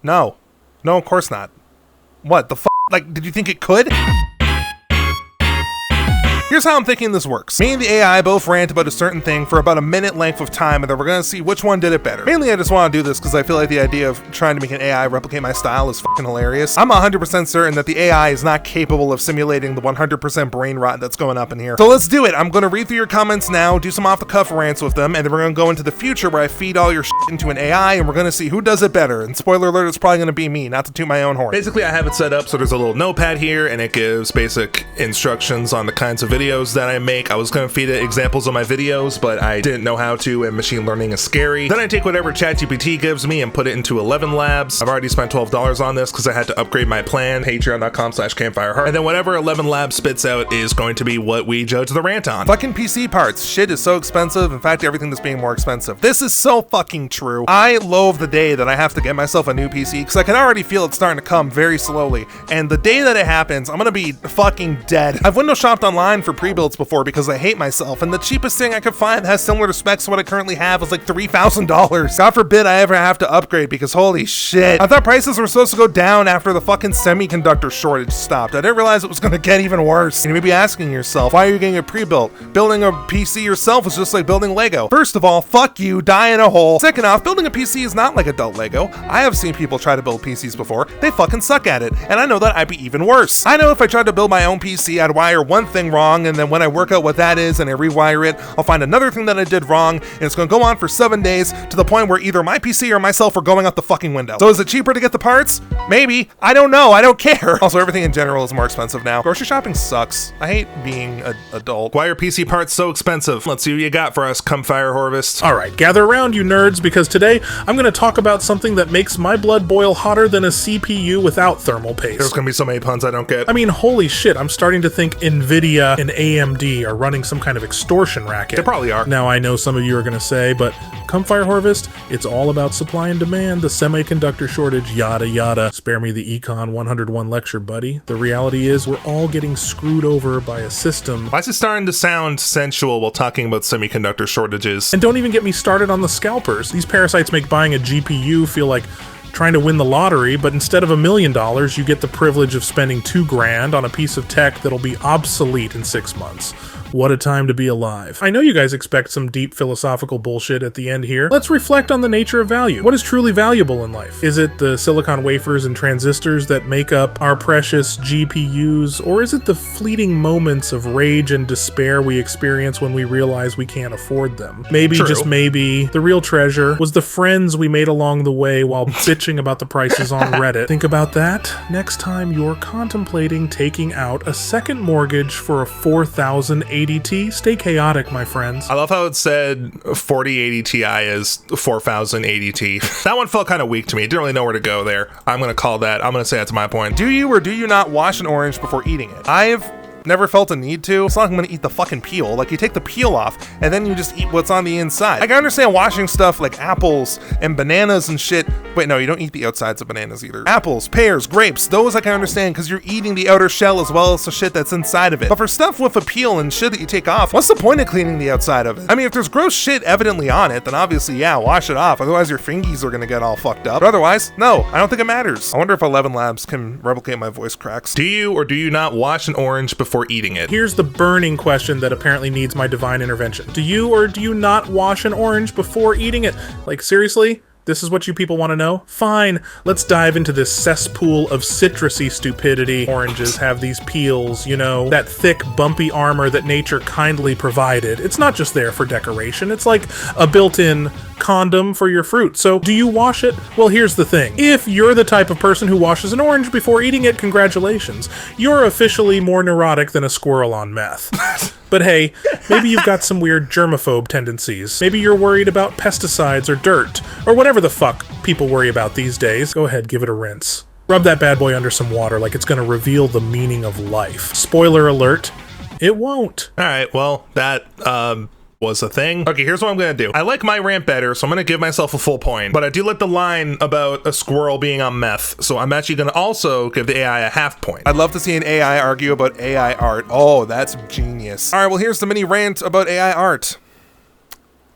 No. No, of course not. What the f***? Like, did you think it could? Here's how I'm thinking this works. Me and the AI both rant about a certain thing for about a minute length of time, and then we're gonna see which one did it better. Mainly I just want to do this because I feel like the idea of trying to make an AI replicate my style is fucking hilarious. I'm 100% certain that the AI is not capable of simulating the 100% brain rot that's going up in here. So let's do it. I'm gonna read through your comments now, do some off-the-cuff rants with them, and then we're gonna go into the future where I feed all your shit into an AI, and we're gonna see who does it better. And spoiler alert, it's probably gonna be me, not to toot my own horn. Basically, I have it set up so there's a little notepad here, and it gives basic instructions on the kinds of videos that I make. I was going to feed it examples of my videos, but I didn't know how to, and machine learning is scary. Then I take whatever ChatGPT gives me and put it into 11 labs. I've already spent $12 on this because I had to upgrade my plan, patreon.com/campfireheart. And then whatever 11 labs spits out is going to be what we judge the rant on. Fucking PC parts. Shit is so expensive. In fact, everything that's being more expensive. This is so fucking true. I loathe the day that I have to get myself a new PC because I can already feel it starting to come very slowly. And the day that it happens, I'm gonna be fucking dead. I've window shopped online for pre-builds before because I hate myself, and the cheapest thing I could find that has similar specs to what I currently have is like $3,000. God forbid I ever have to upgrade because holy shit. I thought prices were supposed to go down after the fucking semiconductor shortage stopped. I didn't realize it was gonna get even worse. And you may be asking yourself, why are you getting it pre-built? Building a PC yourself is just like building Lego. First of all, fuck you, die in a hole. Second off, building a PC is not like adult Lego. I have seen people try to build PCs before. They fucking suck at it, and I know that I'd be even worse. I know if I tried to build my own PC, I'd wire one thing wrong, and then when I work out what that is and I rewire it, I'll find another thing that I did wrong, and it's gonna go on for 7 days to the point where either my PC or myself are going out the fucking window. So is it cheaper to get the parts? Maybe. I don't know. I don't care. Also, everything in general is more expensive now. Grocery shopping sucks. I hate being an adult. Why are PC parts so expensive? Let's see what you got for us, come fire harvest. All right, gather around, you nerds, because today I'm going to talk about something that makes my blood boil hotter than a CPU without thermal paste. There's gonna be so many puns I don't get. I mean, holy shit, I'm starting to think NVIDIA and AMD are running some kind of extortion racket. They probably are. Now, I know some of you are going to say, but come Fire Harvest, it's all about supply and demand, the semiconductor shortage, yada yada. Spare me the Econ 101 lecture, buddy. The reality is we're all getting screwed over by a system. Why is it starting to sound sensual while talking about semiconductor shortages? And don't even get me started on the scalpers. These parasites make buying a GPU feel like trying to win the lottery, but instead of $1 million, you get the privilege of spending $2,000 on a piece of tech that'll be obsolete in 6 months. What a time to be alive. I know you guys expect some deep philosophical bullshit at the end here. Let's reflect on the nature of value. What is truly valuable in life? Is it the silicon wafers and transistors that make up our precious GPUs, or is it the fleeting moments of rage and despair we experience when we realize we can't afford them? Maybe, True. just maybe, the real treasure was the friends we made along the way while bitching about the prices on Reddit. Think about that next time you're contemplating taking out a second mortgage for a 4,000 ADT. Stay chaotic, my friends. I love how it said 4080 Ti is 4000 ADT. That one felt kind of weak to me. Didn't really know where to go there. I'm going to call that. I'm going to say that's my point. Do you or do you not wash an orange before eating it? I've never felt a need to. It's not like I'm gonna eat the fucking peel. Like, you take the peel off and then you just eat what's on the inside. Like, I understand washing stuff like apples and bananas and shit. Wait, no, you don't eat the outsides of bananas either. Apples, pears, grapes, those I can understand because you're eating the outer shell as well as the shit that's inside of it. But for stuff with a peel and shit that you take off, what's the point of cleaning the outside of it? I mean, if there's gross shit evidently on it, then obviously, yeah, wash it off. Otherwise, your fingies are gonna get all fucked up. But otherwise, no, I don't think it matters. I wonder if 11 Labs can replicate my voice cracks. Do you or do you not wash an orange before eating it? Here's the burning question that apparently needs my divine intervention. Do you or do you not wash an orange before eating it? Like, seriously? This is what you people want to know? Fine, let's dive into this cesspool of citrusy stupidity. Oranges have these peels, you know, that thick, bumpy armor that nature kindly provided. It's not just there for decoration, it's like a built-in condom for your fruit. So, do you wash it? Well, here's the thing. If you're the type of person who washes an orange before eating it, congratulations. You're officially more neurotic than a squirrel on meth. But hey, maybe you've got some weird germaphobe tendencies. Maybe you're worried about pesticides or dirt, or whatever the fuck people worry about these days. Go ahead, give it a rinse. Rub that bad boy under some water like it's gonna reveal the meaning of life. Spoiler alert, it won't. Alright, well, that, was a thing. Okay, here's what I'm gonna do. I like my rant better, so I'm gonna give myself a full point, but I do like the line about a squirrel being on meth, so I'm actually gonna also give the AI a half point. I'd love to see an AI argue about AI art. Oh, that's genius. All right, well, here's the mini rant about AI art.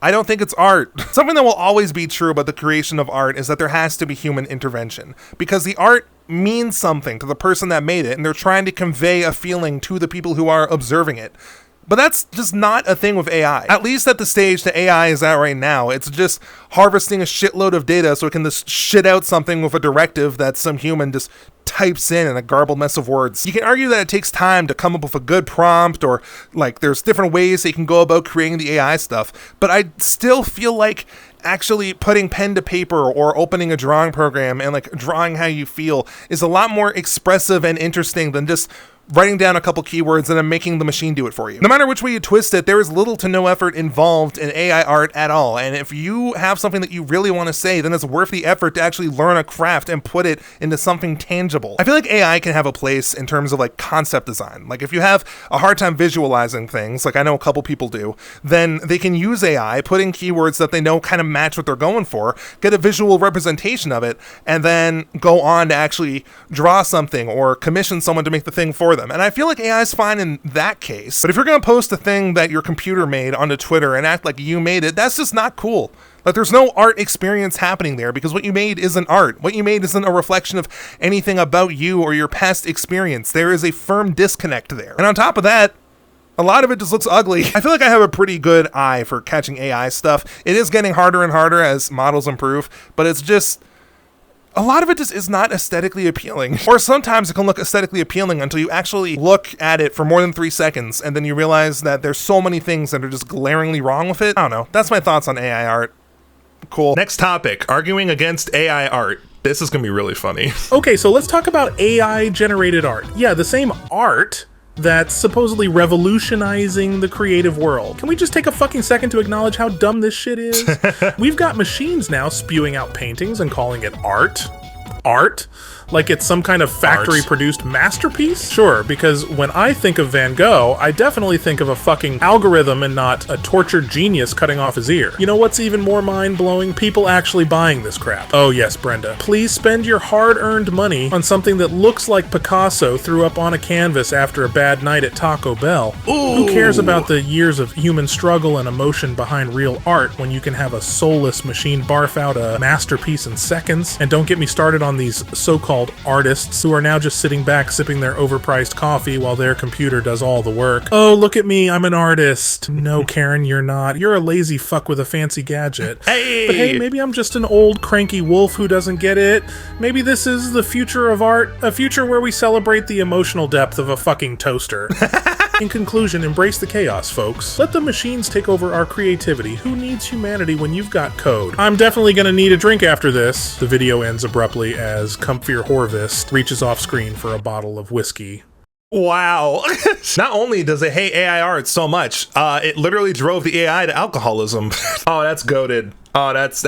I don't think it's art. Something that will always be true about the creation of art is that there has to be human intervention, because the art means something to the person that made it, and they're trying to convey a feeling to the people who are observing it. But that's just not a thing with AI. At least at the stage that AI is at right now, it's just harvesting a shitload of data so it can just shit out something with a directive that some human just types in a garbled mess of words. You can argue that it takes time to come up with a good prompt, or like there's different ways that you can go about creating the AI stuff, but I still feel like actually putting pen to paper or opening a drawing program and like drawing how you feel is a lot more expressive and interesting than just writing down a couple keywords and then making the machine do it for you. No matter which way you twist it, there is little to no effort involved in AI art at all. And if you have something that you really want to say, then it's worth the effort to actually learn a craft and put it into something tangible. I feel like AI can have a place in terms of like concept design. Like if you have a hard time visualizing things, like I know a couple people do, then they can use AI, put in keywords that they know kind of match what they're going for, get a visual representation of it, and then go on to actually draw something or commission someone to make the thing for them. And I feel like AI is fine in that case. But if you're going to post a thing that your computer made onto Twitter and act like you made it, that's just not cool. Like there's no art experience happening there, because what you made isn't art. What you made isn't a reflection of anything about you or your past experience. There is a firm disconnect there. And on top of that, a lot of it just looks ugly. I feel like I have a pretty good eye for catching AI stuff. It is getting harder and harder as models improve, but it's just, a lot of it just is not aesthetically appealing. Or sometimes it can look aesthetically appealing until you actually look at it for more than 3 seconds, and then you realize that there's so many things that are just glaringly wrong with it. I don't know. That's my thoughts on AI art. Cool. Next topic, arguing against AI art. This is gonna be really funny. Okay, so let's talk about AI generated art. Yeah, the same art that's supposedly revolutionizing the creative world. Can we just take a fucking second to acknowledge how dumb this shit is? We've got machines now spewing out paintings and calling it art. Art? Like it's some kind of factory-produced masterpiece? Sure, because when I think of Van Gogh, I definitely think of a fucking algorithm and not a tortured genius cutting off his ear. You know what's even more mind-blowing? People actually buying this crap. Oh yes, Brenda. Please spend your hard-earned money on something that looks like Picasso threw up on a canvas after a bad night at Taco Bell. Ooh. Who cares about the years of human struggle and emotion behind real art when you can have a soulless machine barf out a masterpiece in seconds? And don't get me started on these so-called artists who are now just sitting back sipping their overpriced coffee while their computer does all the work. Oh, look at me, I'm an artist. No, Karen, you're not. You're a lazy fuck with a fancy gadget. Hey! But hey, maybe I'm just an old cranky wolf who doesn't get it. Maybe this is the future of art, a future where we celebrate the emotional depth of a fucking toaster. In conclusion, embrace the chaos, folks. Let the machines take over our creativity. Who needs humanity when you've got code? I'm definitely gonna need a drink after this. The video ends abruptly as Comfear Horvist reaches off screen for a bottle of whiskey. Wow. Not only does it hate AI art so much, it literally drove the AI to alcoholism. Oh, that's goated. Oh, that's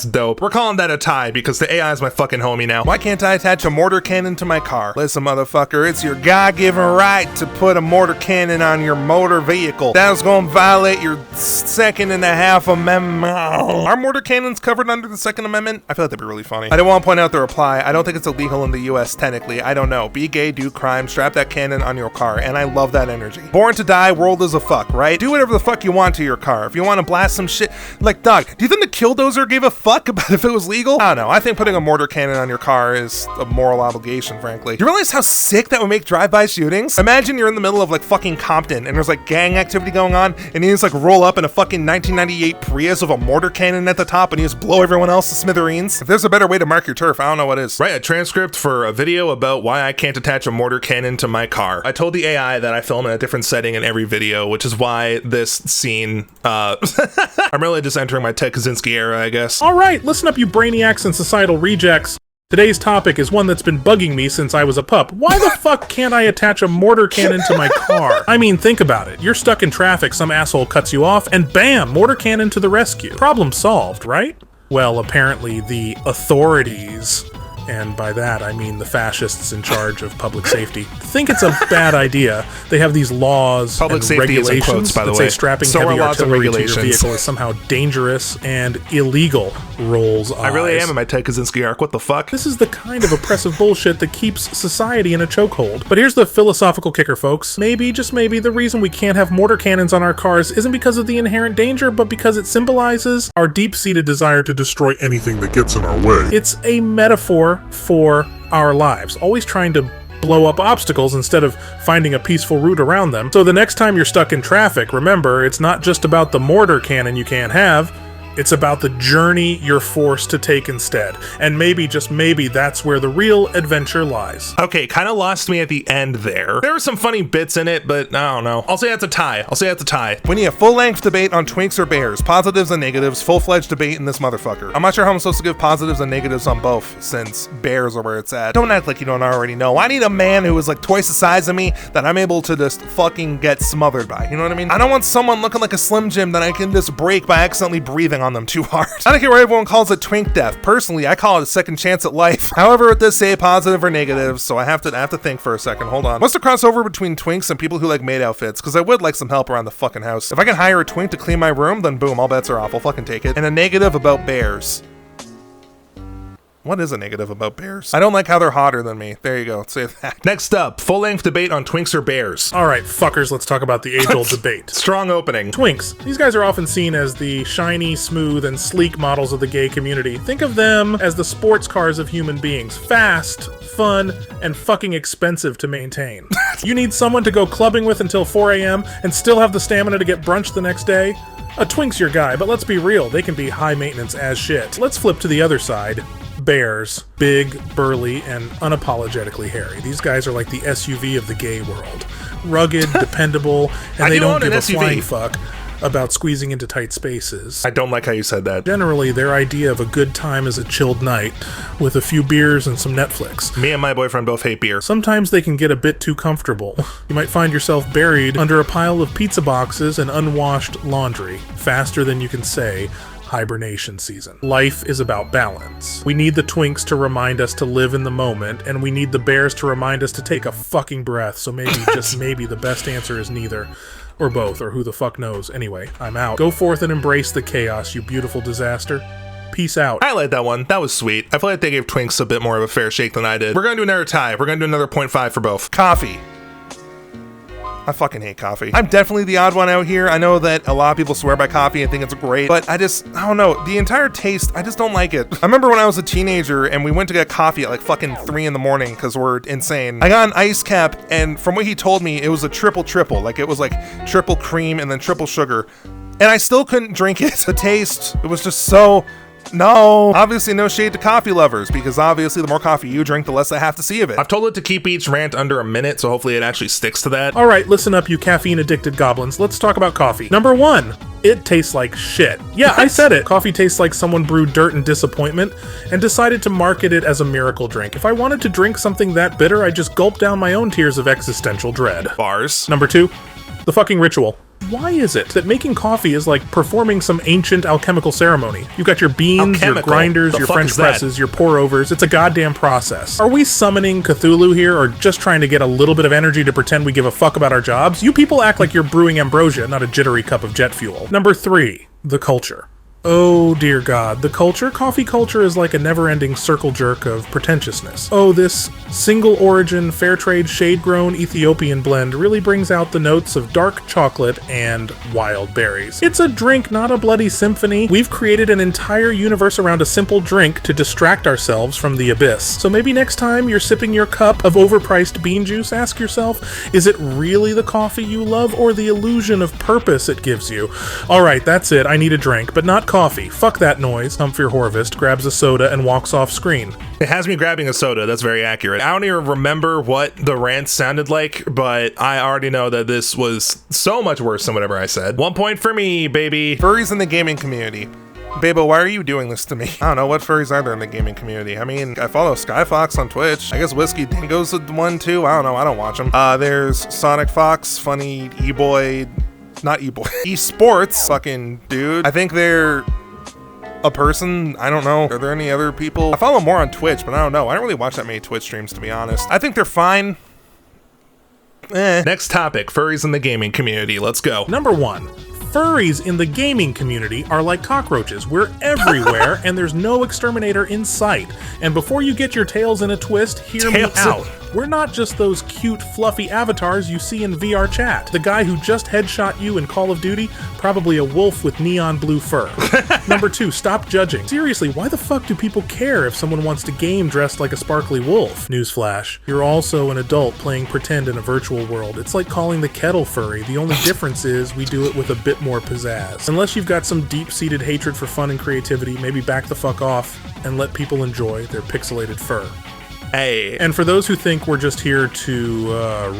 dope. We're calling that a tie because the AI is my fucking homie now. Why can't I attach a mortar cannon to my car? Listen, motherfucker, it's your God-given right to put a mortar cannon on your motor vehicle. That's gonna violate your Second and a Half Amendment. Are mortar cannons covered under the Second Amendment? I feel like that'd be really funny. I don't want to point out the reply. I don't think it's illegal in the US technically. I don't know. Be gay, do crime, strap that cannon on your car, and I love that energy. Born to die, world is a fuck, right? Do whatever the fuck you want to your car. If you want to blast some shit, like, dog, do you think the Killdozer gave a fuck about if it was legal? I don't know. I think putting a mortar cannon on your car is a moral obligation, frankly. You realize how sick that would make drive-by shootings? Imagine you're in the middle of like fucking Compton and there's like gang activity going on and you just like roll up in a fucking 1998 Prius with a mortar cannon at the top and you just blow everyone else to smithereens. If there's a better way to mark your turf, I don't know what is. Write a transcript for a video about why I can't attach a mortar cannon to my car. I told the AI that I film in a different setting in every video, which is why this scene, I'm really just entering my Ted Kaczynski era, I guess. All right, listen up, you brainiacs and societal rejects. Today's topic is one that's been bugging me since I was a pup. Why the fuck can't I attach a mortar cannon to my car? I mean, think about it. You're stuck in traffic, some asshole cuts you off, and bam, mortar cannon to the rescue. Problem solved, right? Well, apparently the authorities And by that, I mean the fascists in charge of public safety. Think it's a bad idea. They have these laws public and safety regulations is in quotes, by the that way. say strapping So heavy are lots of artillery to your regulations. vehicle is somehow dangerous and illegal. Rolls eyes. I really am in my Ted Kaczynski arc. What the fuck? This is the kind of oppressive bullshit that keeps society in a chokehold. But here's the philosophical kicker, folks. Maybe, just maybe, the reason we can't have mortar cannons on our cars isn't because of the inherent danger, but because it symbolizes our deep-seated desire to destroy anything that gets in our way. It's a metaphor for our lives, always trying to blow up obstacles instead of finding a peaceful route around them. So the next time you're stuck in traffic, remember, it's not just about the mortar cannon you can't have, it's about the journey you're forced to take instead. And maybe, just maybe, that's where the real adventure lies. Okay, kind of lost me at the end there. There were some funny bits in it, but I don't know. I'll say that's a tie. We need a full-length debate on Twinks or bears. Positives and negatives. Full-fledged debate in this motherfucker. I'm not sure how I'm supposed to give positives and negatives on both, since bears are where it's at. Don't act like you don't already know. I need a man who is like twice the size of me that I'm able to just fucking get smothered by. You know what I mean? I don't want someone looking like a Slim Jim that I can just break by accidentally breathing on them too hard. I don't care what everyone calls it, twink death. Personally, I call it a second chance at life. However, with this, say positive or negative, so I have to think for a second. Hold on. What's the crossover between twinks and people who like maid outfits? Because I would like some help around the fucking house. If I can hire a twink to clean my room, then boom, all bets are off. I'll fucking take it. And a negative about bears. What is a negative about bears? I don't like how they're hotter than me. There you go. Say that. Next up, full-length debate on twinks or bears. All right, fuckers, let's talk about the age-old debate. Strong opening. Twinks. These guys are often seen as the shiny, smooth, and sleek models of the gay community. Think of them as the sports cars of human beings. Fast, fun, and fucking expensive to maintain. You need someone to go clubbing with until 4 a.m. and still have the stamina to get brunch the next day? A twink's your guy, but let's be real, they can be high maintenance as shit. Let's flip to the other side. Bears. Big, burly, and unapologetically hairy. These guys are like the SUV of the gay world. Rugged, dependable, and they don't give a flying fuck about squeezing into tight spaces. I don't like how you said that. Generally, their idea of a good time is a chilled night with a few beers and some Netflix. Me and my boyfriend both hate beer. Sometimes they can get a bit too comfortable. You might find yourself buried under a pile of pizza boxes and unwashed laundry, faster than you can say, hibernation season. Life is about balance. We need the twinks to remind us to live in the moment, and we need the bears to remind us to take a fucking breath, so maybe, just maybe, the best answer is neither. Or both, or who the fuck knows. Anyway, I'm out. Go forth and embrace the chaos, you beautiful disaster. Peace out. I like that one. That was sweet. I feel like they gave twinks a bit more of a fair shake than I did. We're gonna do another tie. We're gonna do another 0.5 for both. Coffee. I fucking hate coffee. I'm definitely the odd one out here. I know that a lot of people swear by coffee and think it's great, but I don't know. The entire taste, I just don't like it. I remember when I was a teenager and we went to get coffee at like fucking 3 in the morning because we're insane. I got an ice cap, and from what he told me, it was a triple. Like it was like triple cream and then triple sugar. And I still couldn't drink it. The taste, it was just so... No, obviously no shade to coffee lovers, because obviously the more coffee you drink, the less I have to see of it. I've told it to keep each rant under a minute, so hopefully it actually sticks to that. All right, listen up, you caffeine-addicted goblins. Let's talk about coffee. Number 1, it tastes like shit. Yeah, I said it. Coffee tastes like someone brewed dirt and disappointment and decided to market it as a miracle drink. If I wanted to drink something that bitter, I'd just gulp down my own tears of existential dread. Bars. Number 2, the fucking ritual. Why is it that making coffee is like performing some ancient alchemical ceremony? You've got your beans, your grinders, your French presses, your pour-overs. It's a goddamn process. Are we summoning Cthulhu here, or just trying to get a little bit of energy to pretend we give a fuck about our jobs? You people act like you're brewing ambrosia, not a jittery cup of jet fuel. Number 3, the culture. Oh dear God, the culture? Coffee culture is like a never-ending circle jerk of pretentiousness. Oh, this single-origin, fair-trade, shade-grown Ethiopian blend really brings out the notes of dark chocolate and wild berries. It's a drink, not a bloody symphony. We've created an entire universe around a simple drink to distract ourselves from the abyss. So maybe next time you're sipping your cup of overpriced bean juice, ask yourself, is it really the coffee you love or the illusion of purpose it gives you? Alright, that's it. I need a drink, but not coffee. Fuck that noise. Humphrey Horvist grabs a soda and walks off screen. It has me grabbing a soda. That's very accurate. I don't even remember what the rant sounded like, but I already know that this was so much worse than whatever I said. 1 point for me, baby. Furries in the gaming community. Babo, why are you doing this to me? I don't know, what furries are there in the gaming community? I mean, I follow Skyfox on Twitch. I guess Whiskey Dingo's one too. I don't know, I don't watch them. There's Sonic Fox, funny E-boy, not E-boy, esports fucking dude. I think they're a person. I don't know. Are there any other people? I follow more on Twitch, but I don't know. I don't really watch that many Twitch streams, to be honest. I think they're fine. Next topic, furries in the gaming community. Let's go. Number 1. Furries in the gaming community are like cockroaches. We're everywhere, and there's no exterminator in sight. And before you get your tails in a twist, hear me out. We're not just those cute, fluffy avatars you see in VR chat. The guy who just headshot you in Call of Duty, probably a wolf with neon blue fur. Number 2, stop judging. Seriously, why the fuck do people care if someone wants to game dressed like a sparkly wolf? Newsflash, you're also an adult playing pretend in a virtual world. It's like calling the kettle furry. The only difference is we do it with a bit more pizzazz. Unless you've got some deep-seated hatred for fun and creativity, maybe back the fuck off and let people enjoy their pixelated fur. Hey. And for those who think we're just here to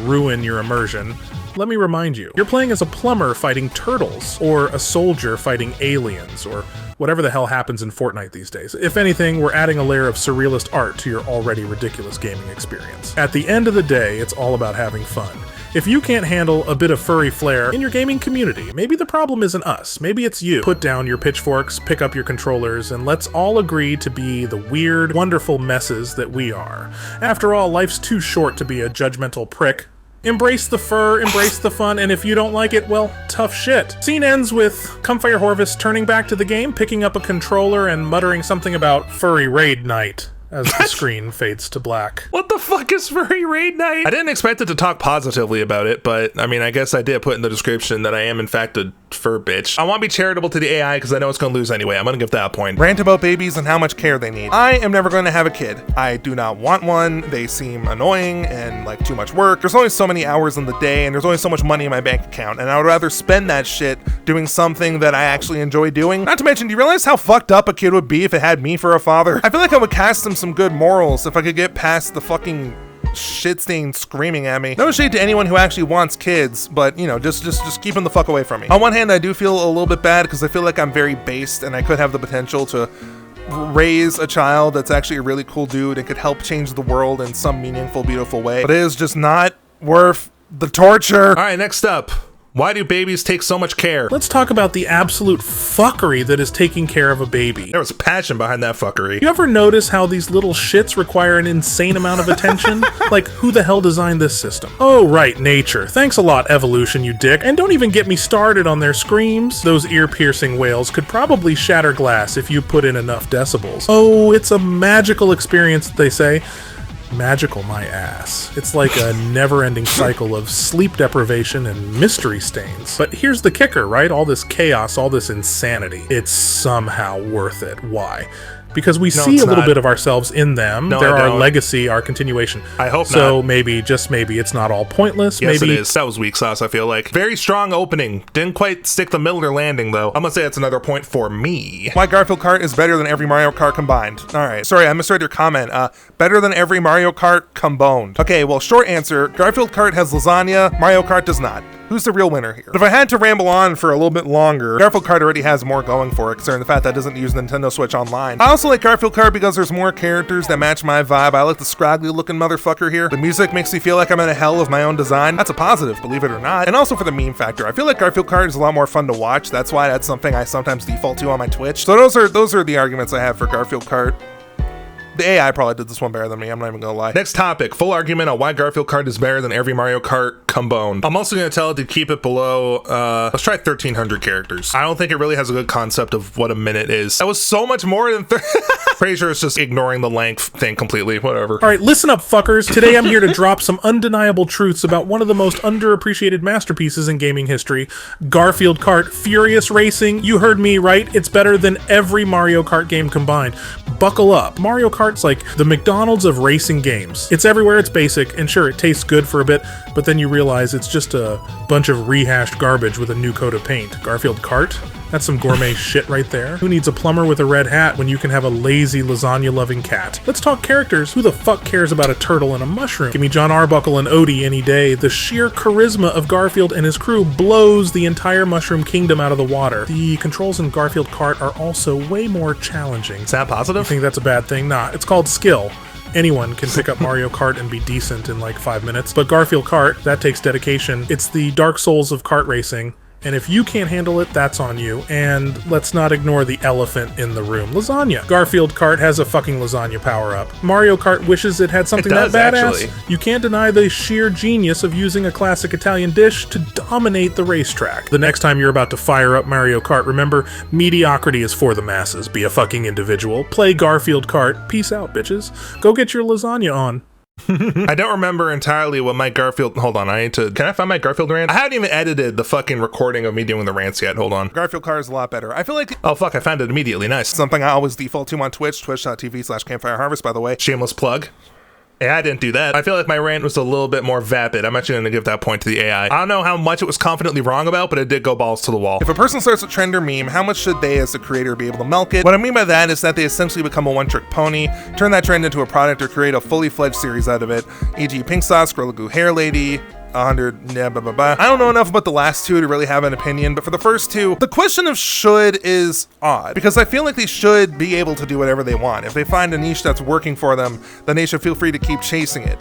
ruin your immersion, let me remind you, you're playing as a plumber fighting turtles, or a soldier fighting aliens, or whatever the hell happens in Fortnite these days. If anything, we're adding a layer of surrealist art to your already ridiculous gaming experience. At the end of the day, it's all about having fun. If you can't handle a bit of furry flair in your gaming community, maybe the problem isn't us, maybe it's you. Put down your pitchforks, pick up your controllers, and let's all agree to be the weird, wonderful messes that we are. After all, life's too short to be a judgmental prick. Embrace the fur, embrace the fun, and if you don't like it, well, tough shit. Scene ends with Comfire Horvis turning back to the game, picking up a controller, and muttering something about furry raid night as the screen fades to black. What the fuck is furry raid night? I didn't expect it to talk positively about it, but I mean, I guess I did put in the description that I am in fact a fur bitch. I want to be charitable to the AI because I know it's going to lose anyway. I'm going to give that a point. Rant about babies and how much care they need. I am never going to have a kid. I do not want one. They seem annoying and like too much work. There's only so many hours in the day and there's only so much money in my bank account, and I would rather spend that shit doing something that I actually enjoy doing. Not to mention, do you realize how fucked up a kid would be if it had me for a father? I feel like I would cast him some good morals if I could get past the fucking shit stain screaming at me. No shade to anyone who actually wants kids, but you know, just keep them the fuck away from me. On one hand, I do feel a little bit bad because I feel like I'm very based and I could have the potential to raise a child that's actually a really cool dude and could help change the world in some meaningful, beautiful way. But it is just not worth the torture. All right, next up. Why do babies take so much care? Let's talk about the absolute fuckery that is taking care of a baby. There was passion behind that fuckery. You ever notice how these little shits require an insane amount of attention? Like, who the hell designed this system? Oh, right, nature. Thanks a lot, evolution, you dick. And don't even get me started on their screams. Those ear-piercing wails could probably shatter glass if you put in enough decibels. Oh, it's a magical experience, they say. Magical my ass. It's like a never-ending cycle of sleep deprivation and mystery stains. But here's the kicker, right? All this chaos, all this insanity. It's somehow worth it. Why? Because we see a little bit of ourselves in them. No, they're our legacy, our continuation. I hope not. So maybe, just maybe, it's not all pointless. Yes, maybe it is. That was weak sauce, I feel like. Very strong opening. Didn't quite stick the Miller landing, though. I'm gonna say that's another point for me. Why Garfield Kart is better than every Mario Kart combined. All right. Sorry, I misread your comment. Better than every Mario Kart combined. Okay, well, short answer. Garfield Kart has lasagna. Mario Kart does not. Who's the real winner here? But if I had to ramble on for a little bit longer, Garfield Kart already has more going for it, considering the fact that it doesn't use Nintendo Switch Online. I also like Garfield Kart because there's more characters that match my vibe. I like the scraggly looking motherfucker here. The music makes me feel like I'm in a hell of my own design. That's a positive, believe it or not. And also for the meme factor. I feel like Garfield Kart is a lot more fun to watch. That's why that's something I sometimes default to on my Twitch. So those are the arguments I have for Garfield Kart. The AI probably did this one better than me, I'm not even gonna lie. Next topic, full argument on why Garfield Kart is better than every Mario Kart combined. I'm also gonna tell it to keep it below, let's try 1,300 characters. I don't think it really has a good concept of what a minute is. That was so much more than Pretty sure it's just ignoring the length thing completely, whatever. All right, listen up, fuckers. Today I'm here to drop some undeniable truths about one of the most underappreciated masterpieces in gaming history, Garfield Kart Furious Racing. You heard me right, it's better than every Mario Kart game combined. Buckle up. Mario Kart's like the McDonald's of racing games. It's everywhere, it's basic, and sure, it tastes good for a bit, but then you realize it's just a bunch of rehashed garbage with a new coat of paint. Garfield Kart? That's some gourmet shit right there. Who needs a plumber with a red hat when you can have a lazy lasagna-loving cat? Let's talk characters. Who the fuck cares about a turtle and a mushroom? Give me John Arbuckle and Odie any day. The sheer charisma of Garfield and his crew blows the entire Mushroom Kingdom out of the water. The controls in Garfield Kart are also way more challenging. Is that positive? You think that's a bad thing? Nah, it's called skill. Anyone can pick up Mario Kart and be decent in like 5 minutes, but Garfield Kart, that takes dedication. It's the Dark Souls of kart racing, And if you can't handle it, that's on you. And let's not ignore the elephant in the room. Lasagna. Garfield Kart has a fucking lasagna power-up. Mario Kart wishes it had something that badass. Actually. You can't deny the sheer genius of using a classic Italian dish to dominate the racetrack. The next time you're about to fire up Mario Kart, remember, mediocrity is for the masses. Be a fucking individual. Play Garfield Kart. Peace out, bitches. Go get your lasagna on. I don't remember entirely what my Garfield... Hold on, can I find my Garfield rant? I haven't even edited the fucking recording of me doing the rants yet. Hold on. Garfield Kart is a lot better. I feel like... Oh, fuck, I found it immediately. Nice. Something I always default to on Twitch, twitch.tv/campfireharvest, by the way. Shameless plug. Yeah, I didn't do that. I feel like my rant was a little bit more vapid. I'm actually going to give that point to the AI. I don't know how much it was confidently wrong about, but it did go balls to the wall. If a person starts a trend or meme, how much should they as the creator be able to milk it? What I mean by that is that they essentially become a one-trick pony, turn that trend into a product, or create a fully fledged series out of it, e.g. Pink Sauce, Gorilla Glue Hair Lady, 100, yeah, blah, blah, blah. I don't know enough about the last two to really have an opinion, but for the first two, the question of should is odd, because I feel like they should be able to do whatever they want. If they find a niche that's working for them, then they should feel free to keep chasing it.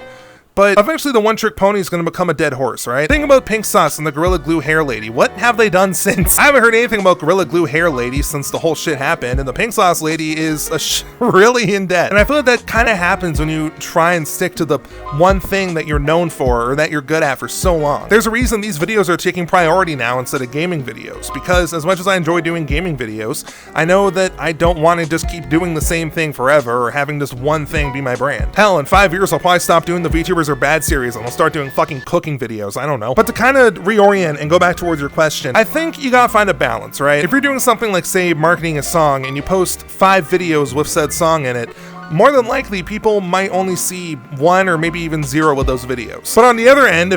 But eventually the one-trick pony is going to become a dead horse, right? Think about Pink Sauce and the Gorilla Glue Hair Lady. What have they done since? I haven't heard anything about Gorilla Glue Hair Lady since the whole shit happened, and the Pink Sauce Lady is really in debt. And I feel like that kind of happens when you try and stick to the one thing that you're known for or that you're good at for so long. There's a reason these videos are taking priority now instead of gaming videos, because as much as I enjoy doing gaming videos, I know that I don't want to just keep doing the same thing forever or having this one thing be my brand. Hell, in 5 years I'll probably stop doing the VTubers or bad series and I'll start doing fucking cooking videos. I don't know. But to kind of reorient and go back towards your question, I think you gotta find a balance, right? If you're doing something like, say, marketing a song and you post 5 videos with said song in it, more than likely people might only see 1 or maybe even 0 of those videos. But on the other end,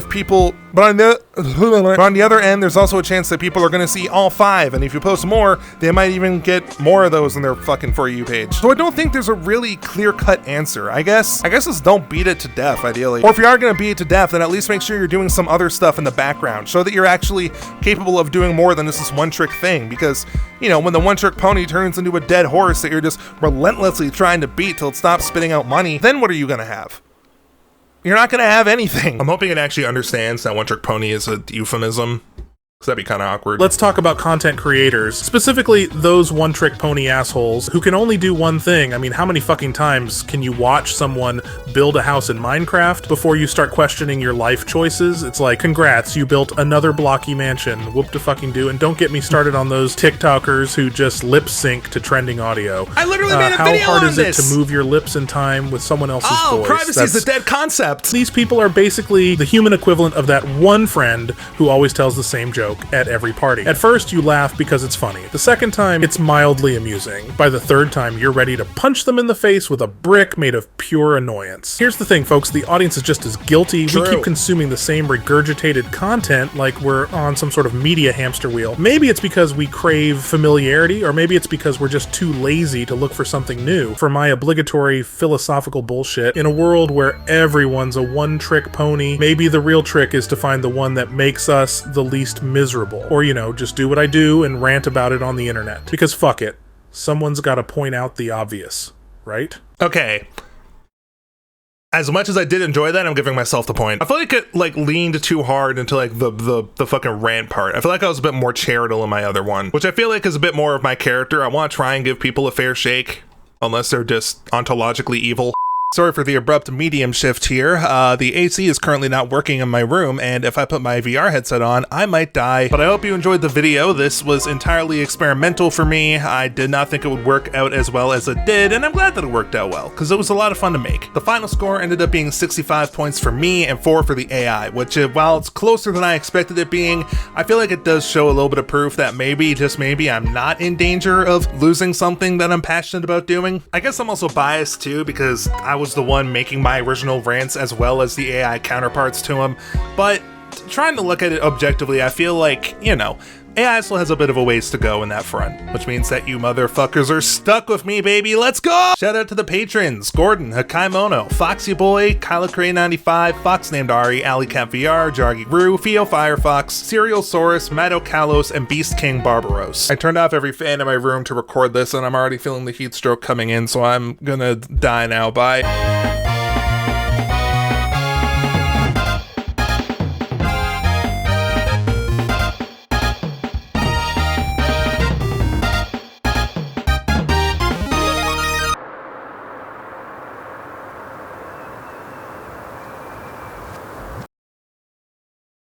on the other end, there's also a chance that people are going to see all 5, and if you post more, they might even get more of those on their fucking For You page. So I don't think there's a really clear-cut answer. I guess just don't beat it to death, ideally. Or if you are going to beat it to death, then at least make sure you're doing some other stuff in the background. Show that you're actually capable of doing more than this one-trick thing, because, you know, when the one-trick pony turns into a dead horse that you're just relentlessly trying to beat till it stops spitting out money, then what are you going to have? You're not going to have anything. I'm hoping it actually understands that one-trick pony is a euphemism, because that'd be kind of awkward. Let's talk about content creators, specifically those one-trick pony assholes who can only do one thing. I mean, how many fucking times can you watch someone build a house in Minecraft before you start questioning your life choices? It's like, congrats, you built another blocky mansion. Whoop-de-fucking-do. And don't get me started on those TikTokers who just lip-sync to trending audio. I literally made a video on this! How hard is it to move your lips in time with someone else's voice? Oh, privacy is a dead concept! These people are basically the human equivalent of that one friend who always tells the same joke at every party. At first, you laugh because it's funny. The second time, it's mildly amusing. By the third time, you're ready to punch them in the face with a brick made of pure annoyance. Here's the thing, folks, the audience is just as guilty. True. We keep consuming the same regurgitated content like we're on some sort of media hamster wheel. Maybe it's because we crave familiarity, or maybe it's because we're just too lazy to look for something new. For my obligatory philosophical bullshit, in a world where everyone's a one-trick pony, maybe the real trick is to find the one that makes us the least miserable. Or, you know, just do what I do and rant about it on the internet. Because fuck it. Someone's gotta point out the obvious, right? Okay. As much as I did enjoy that, I'm giving myself the point. I feel like it leaned too hard into the fucking rant part. I feel like I was a bit more charitable in my other one, which I feel like is a bit more of my character. I want to try and give people a fair shake, unless they're just ontologically evil. Sorry for the abrupt medium shift here. The AC is currently not working in my room, and if I put my VR headset on, I might die. But I hope you enjoyed the video. This was entirely experimental for me. I did not think it would work out as well as it did, and I'm glad that it worked out well, because it was a lot of fun to make. The final score ended up being 65 points for me and 4 for the AI, which, while it's closer than I expected it being, I feel like it does show a little bit of proof that maybe, just maybe, I'm not in danger of losing something that I'm passionate about doing. I guess I'm also biased too, because I was the one making my original rants as well as the AI counterparts to them, but trying to look at it objectively, I feel like, you know, AI still has a bit of a ways to go in that front, which means that you motherfuckers are stuck with me, baby. Let's go! Shout out to the patrons: Gordon, Hakai Mono, Foxy Boy, Kyla Cray 95, Fox Named Ari, Alley Cat VR, Jargy Roo, Theo Firefox, Serial Saurus, Maddo Kalos, and Beast King Barbaros. I turned off every fan in my room to record this, and I'm already feeling the heat stroke coming in, so I'm gonna die now. Bye.